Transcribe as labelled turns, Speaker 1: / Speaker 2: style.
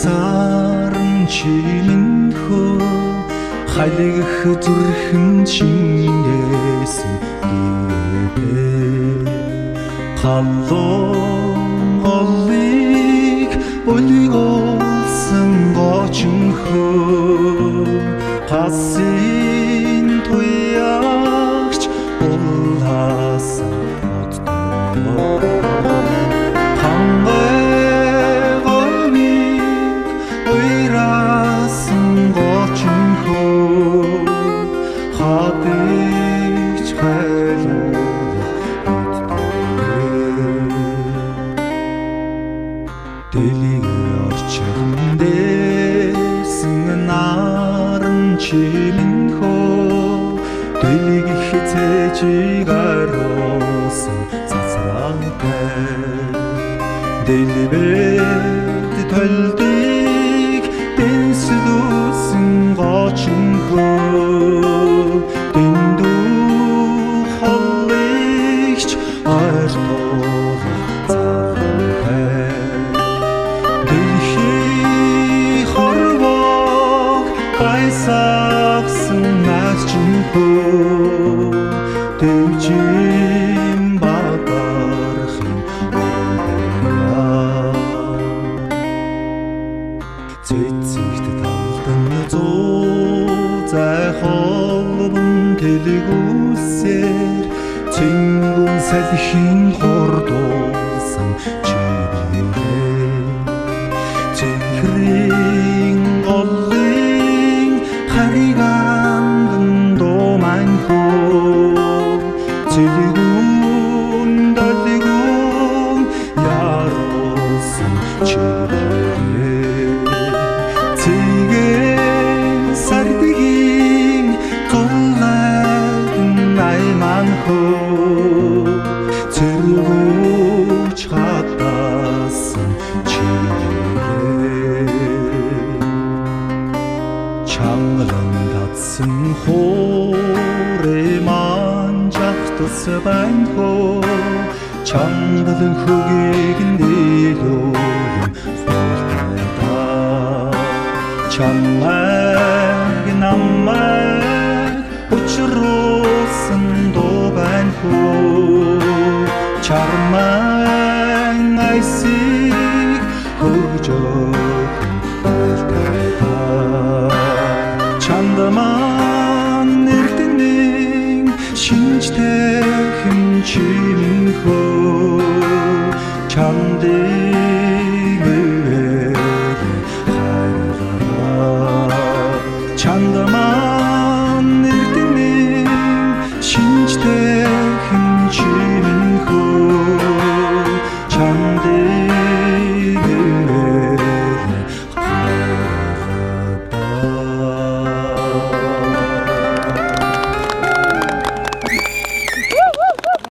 Speaker 1: Сарн чиминхөө халигх зүрхэн чингээсэн гэрээ халлон голыг болиголсон гочинхөө хасын туягч улаасан боддоо Дэлийг орчиндээсэн наран чиминхөө дэлийг хизээж гаруусан цацраатай дэлбэд толдыг дэнслүүсэн гочинхөө дэндүү холлигч ойртолох цархай Сайсагсан насчинхөө дэвжим багархын ойроо цэцэгт талдан зузай холбон тэлгүүсээр цэнгүүн салхин хордуулсан чирээ цэнхрийн хариган доманхөө цэлгүүн далигүүн яросан чирээ цэгийн сардигийн тулайдан айманхөө цэргүүч хатасан чирээ Чангалан татсан хоорэ манжахтас банхөө чангалан хөгийг нэлөөм фултайда чамайг намайг учруулсан дуу банхөө чармай айсыг хөргөж Чандаман эрдэнийн шинжтэй хэмчимхөө чандын